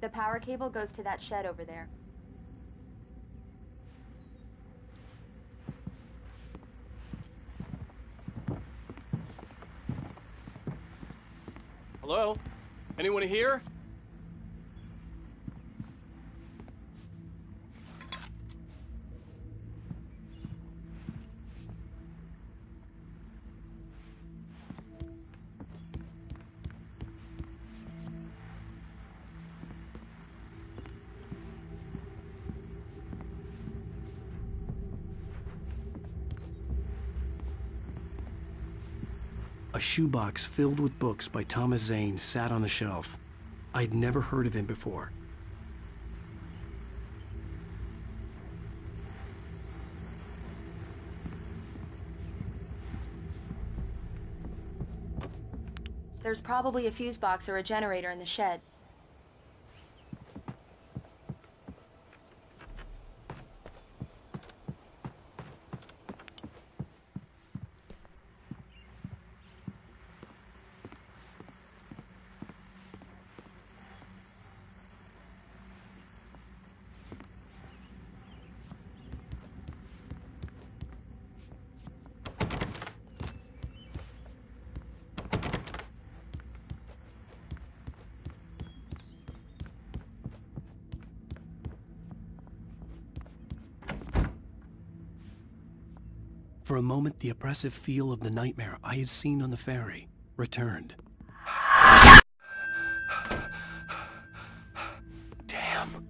The power cable goes to that shed over there. Hello? Anyone here? A shoebox filled with books by Thomas Zane sat on the shelf. I'd never heard of him before. There's probably a fuse box or a generator in the shed. For a moment, the oppressive feel of the nightmare I had seen on the ferry returned. Damn.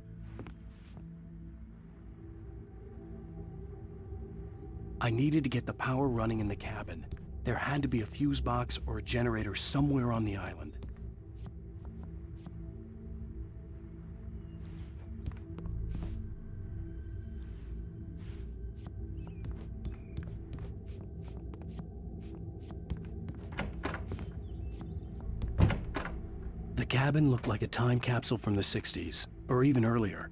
I needed to get the power running in the cabin. There had to be a fuse box or a generator somewhere on the island. The cabin looked like a time capsule from the 60s, or even earlier.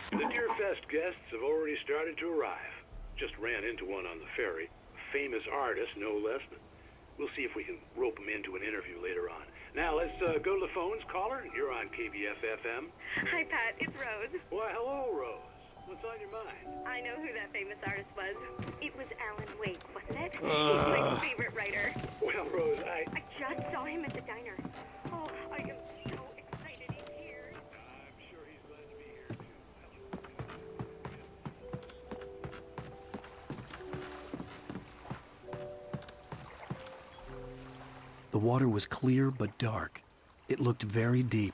The Deerfest guests have already started to arrive. Just ran into one on the ferry. A famous artist, no less. But we'll see if we can rope him into an interview later on. Now, let's go to the phones. Caller, you're on KBF-FM. Hi, Pat. It's Rose. Why, hello, Rose. What's on your mind? I know who that famous artist was. It was Alan Wake, wasn't it? He's my favorite writer. Well, Rose, I just saw him at the diner. Oh, I am so excited he's here. I'm sure he's glad to be here, too. The water was clear but dark. It looked very deep.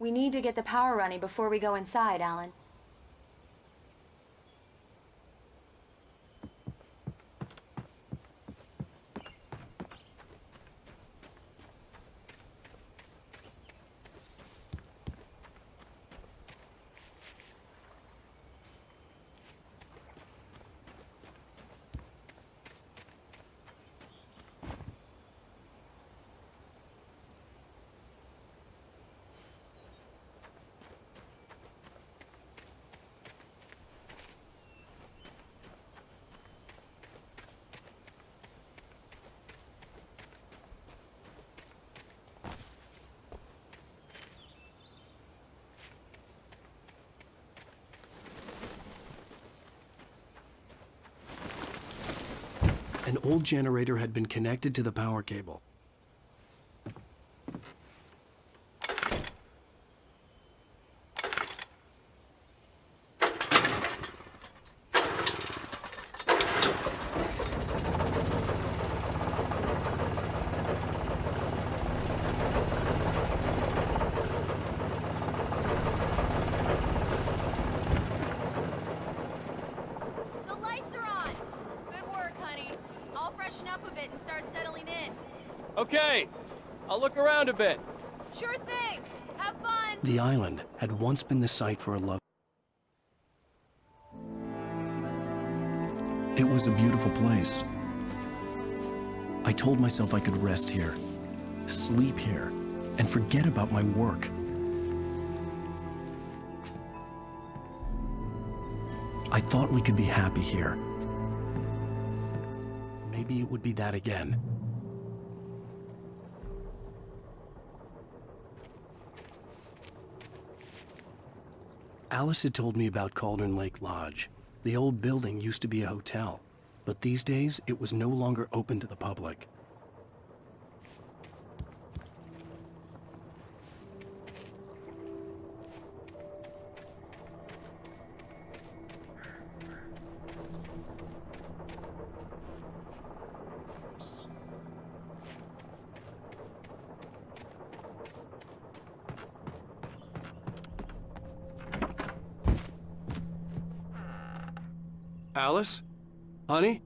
We need to get the power running before we go inside, Alan. An old generator had been connected to the power cable. The lights are on! Good work, honey. I'll freshen up a bit and start settling in. Okay. I'll look around a bit. Sure thing! Have fun! The island had once been the site for a love. It was a beautiful place. I told myself I could rest here, sleep here, and forget about my work. I thought we could be happy here. Maybe it would be that again. Alice had told me about Cauldron Lake Lodge. The old building used to be a hotel, but these days it was no longer open to the public. Alice? Honey?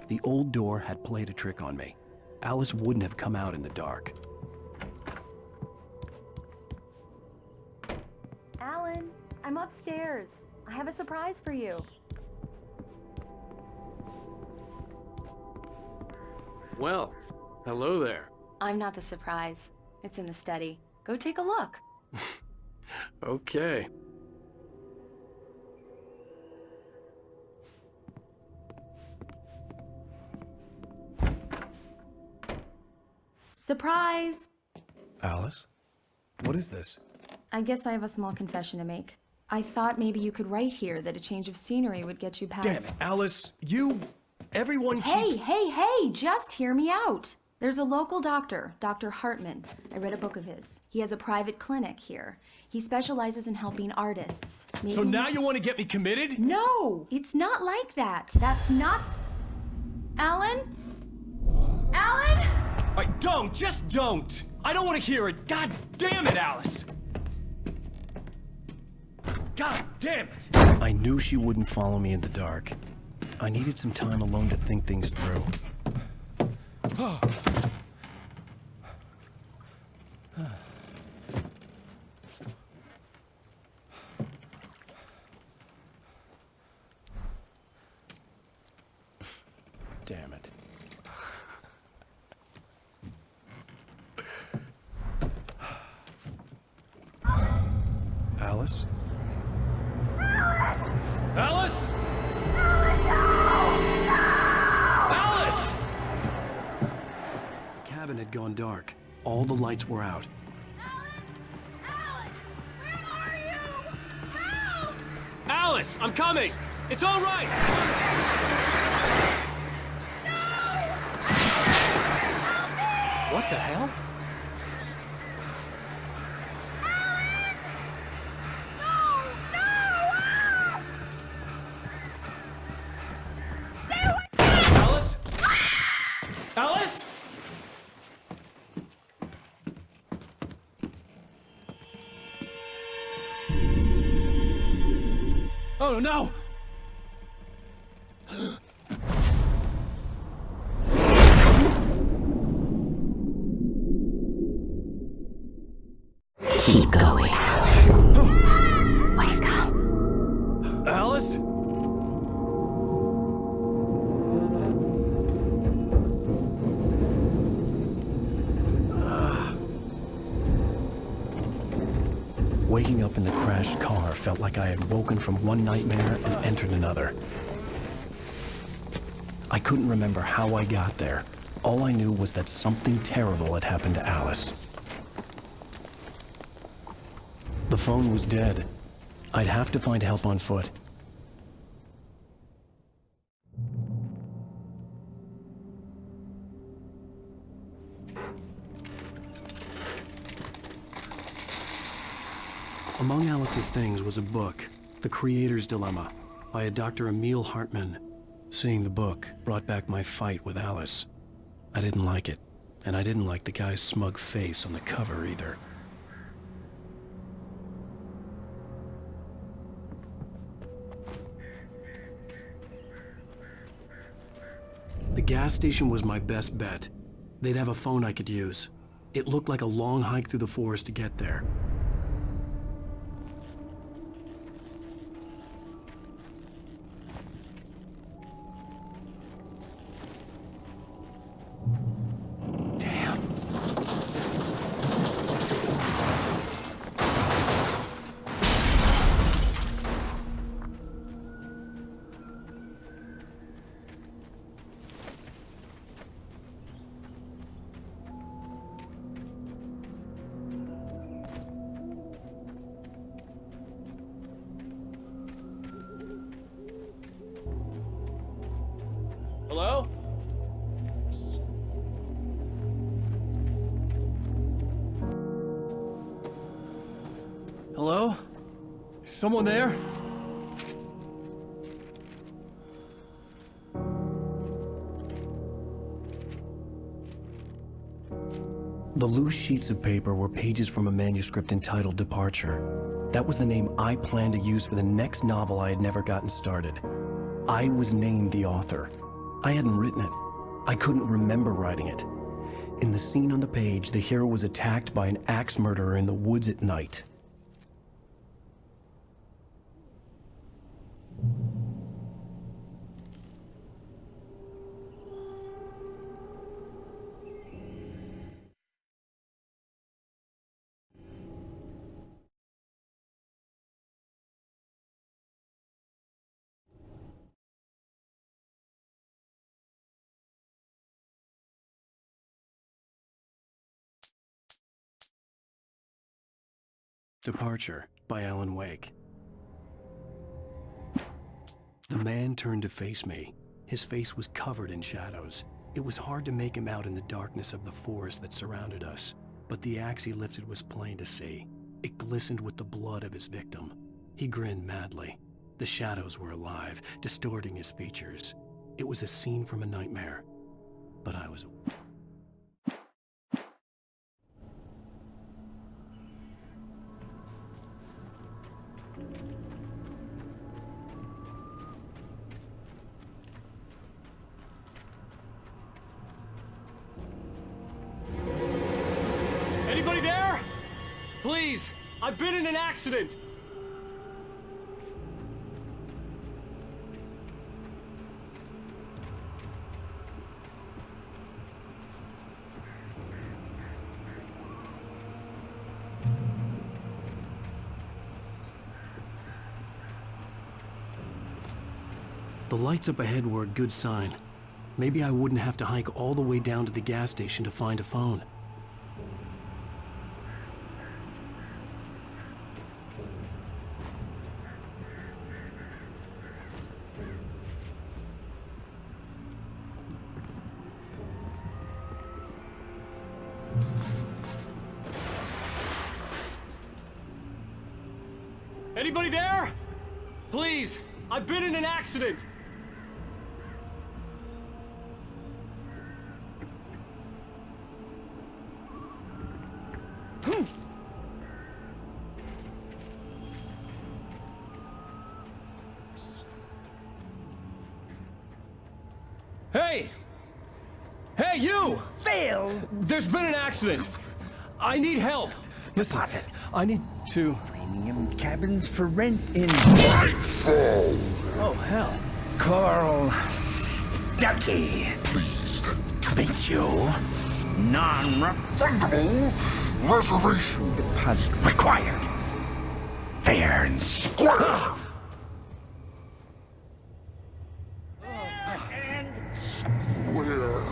The old door had played a trick on me. Alice wouldn't have come out in the dark. Alan, I'm upstairs. I have a surprise for you. Well, hello there. I'm not the surprise. It's in the study. Go take a look. Okay. Surprise! Alice? What is this? I guess I have a small confession to make. I thought maybe you could write here that a change of scenery would get you past... Damn it, Alice, everyone Hey, keeps... hey, just hear me out. There's a local doctor, Dr. Hartman. I read a book of his. He has a private clinic here. He specializes in helping artists. Maybe... So now you want to get me committed? No, it's not like that. That's not... Alan? Alan? Just don't! I don't want to hear it! God damn it, Alice! God damn it! I knew she wouldn't follow me in the dark. I needed some time alone to think things through. Damn it. Alice? Alice? Alice! The cabin had gone dark. All the lights were out. Alan! Where are you? Help! Alice, I'm coming! It's all right! What the hell? Oh no! Keep going. Wake up. Alice? Waking up in the crashed car felt like I had woken from one nightmare and entered another. I couldn't remember how I got there. All I knew was that something terrible had happened to Alice. The phone was dead. I'd have to find help on foot. Among Alice's things was a book, The Creator's Dilemma, by a Dr. Emil Hartman. Seeing the book brought back my fight with Alice. I didn't like it, and I didn't like the guy's smug face on the cover either. The gas station was my best bet. They'd have a phone I could use. It looked like a long hike through the forest to get there. Damn. Hello? Hello? Is someone there? The loose sheets of paper were pages from a manuscript entitled Departure. That was the name I planned to use for the next novel I had never gotten started. I was named the author. I hadn't written it. I couldn't remember writing it. In the scene on the page, the hero was attacked by an axe murderer in the woods at night. Departure by Alan Wake. The man turned to face me. His face was covered in shadows. It was hard to make him out in the darkness of the forest that surrounded us, but the axe he lifted was plain to see. It glistened with the blood of his victim. He grinned madly. The shadows were alive, distorting his features. It was a scene from a nightmare, but I was... Anybody there? Please, I've been in an accident. The lights up ahead were a good sign. Maybe I wouldn't have to hike all the way down to the gas station to find a phone. Anybody there? Please, I've been in an accident. Hey! Hey, you! Phil! There's been an accident. I need help. Listen, Deposit. I need to... Premium cabins for rent in... Oh, hell. Carl Stuckey. Pleased to meet you. Non-refundable reservation deposit required. Fair and square. And square.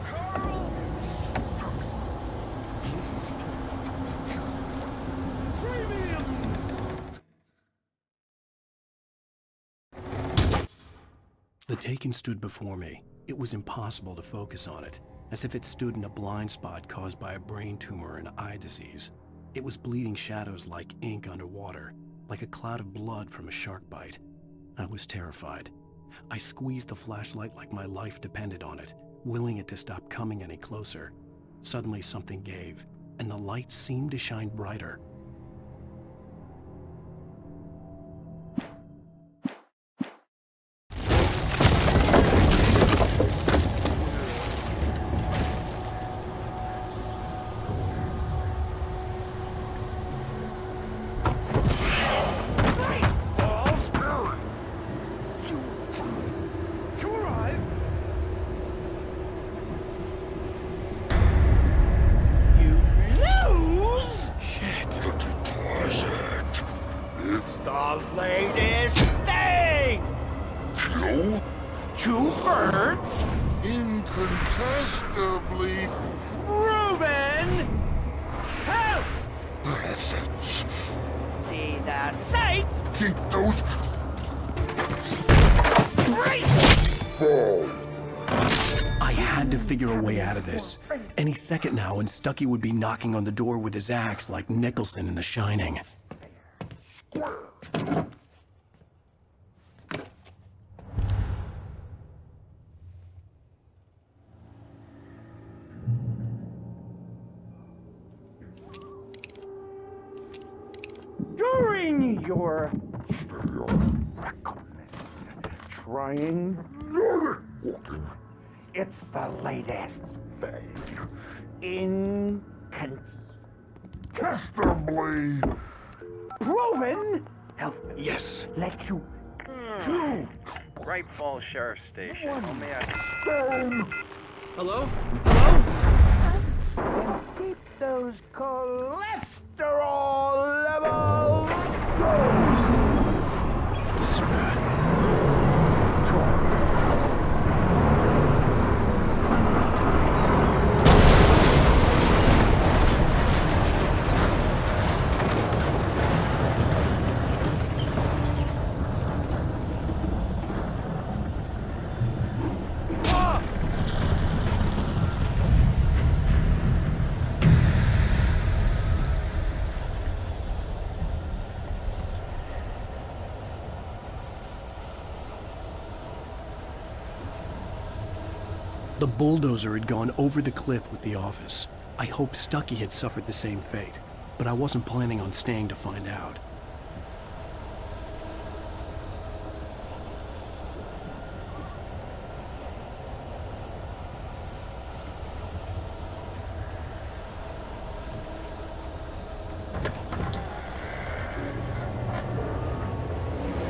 Carl Stuckey. Pleased to meet you. Premium. The Taken stood before me. It was impossible to focus on it, as if it stood in a blind spot caused by a brain tumor and eye disease. It was bleeding shadows like ink underwater, like a cloud of blood from a shark bite. I was terrified. I squeezed the flashlight like my life depended on it, willing it to stop coming any closer. Suddenly something gave, and the light seemed to shine brighter. To arrive. You lose. Shit. Deposit. It's the latest thing. Two birds. Incontestably Proven. Health. assets. See the sights. Keep those Right. fall. I had to figure a way out of this. Any second now, and Stuckey would be knocking on the door with his axe like Nicholson in The Shining. During your recommend trying walking. It's the latest thing. Incontestably Proven. Health. Yes. Let you do. Great Falls Sheriff Station. How may I... stone. Hello? Hello? And keep those cholesterol levels low. This is bad. The bulldozer had gone over the cliff with the office. I hoped Stuckey had suffered the same fate, but I wasn't planning on staying to find out.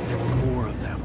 There were more of them.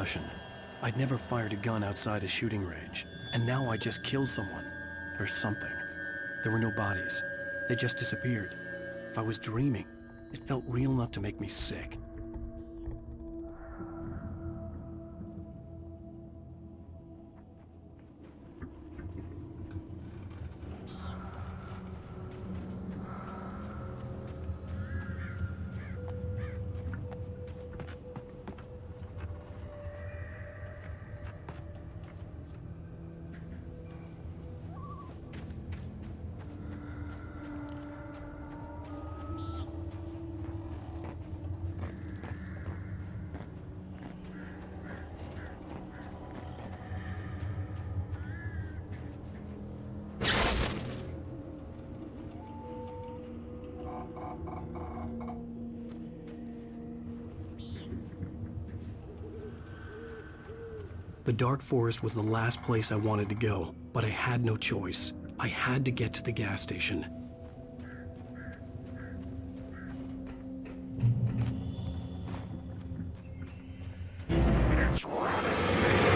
concussion. I'd never fired a gun outside a shooting range, and now I just killed someone. Or something. There were no bodies. They just disappeared. If I was dreaming, it felt real enough to make me sick. The dark forest was the last place I wanted to go, but I had no choice. I had to get to the gas station. It's rabbit season.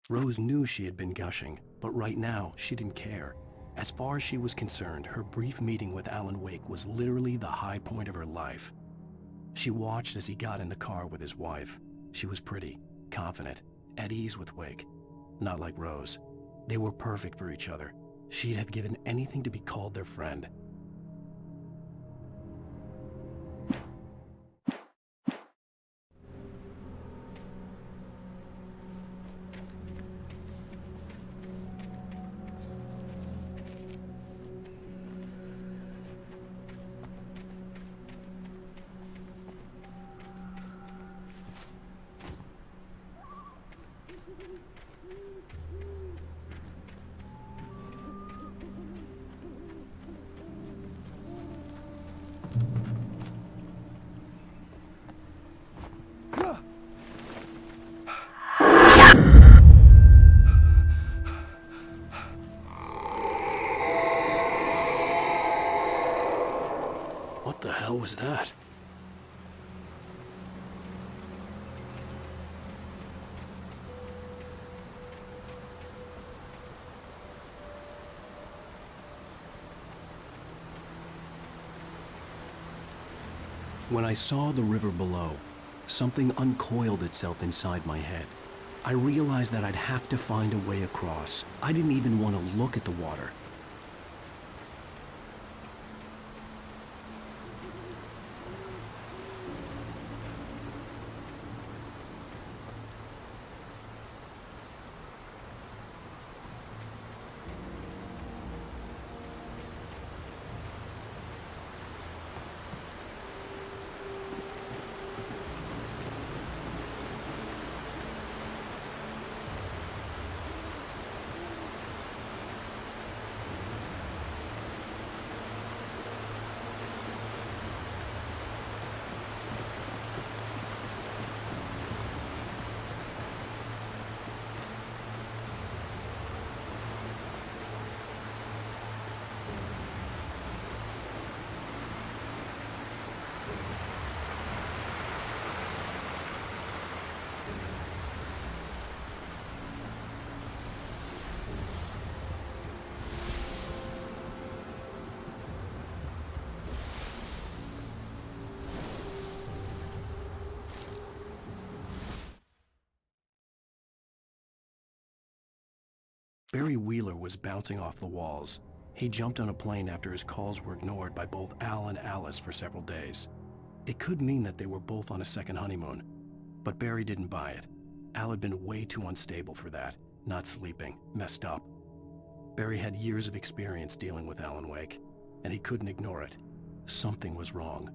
Rose knew she had been gushing, but right now, she didn't care. As far as she was concerned, her brief meeting with Alan Wake was literally the high point of her life. She watched as he got in the car with his wife. She was pretty, confident, at ease with Wake. Not like Rose. They were perfect for each other. She'd have given anything to be called their friend. What the hell was that? When I saw the river below, something uncoiled itself inside my head. I realized that I'd have to find a way across. I didn't even want to look at the water. Barry Wheeler was bouncing off the walls. He jumped on a plane after his calls were ignored by both Al and Alice for several days. It could mean that they were both on a second honeymoon, but Barry didn't buy it. Al had been way too unstable for that, not sleeping, messed up. Barry had years of experience dealing with Alan Wake, and he couldn't ignore it. Something was wrong.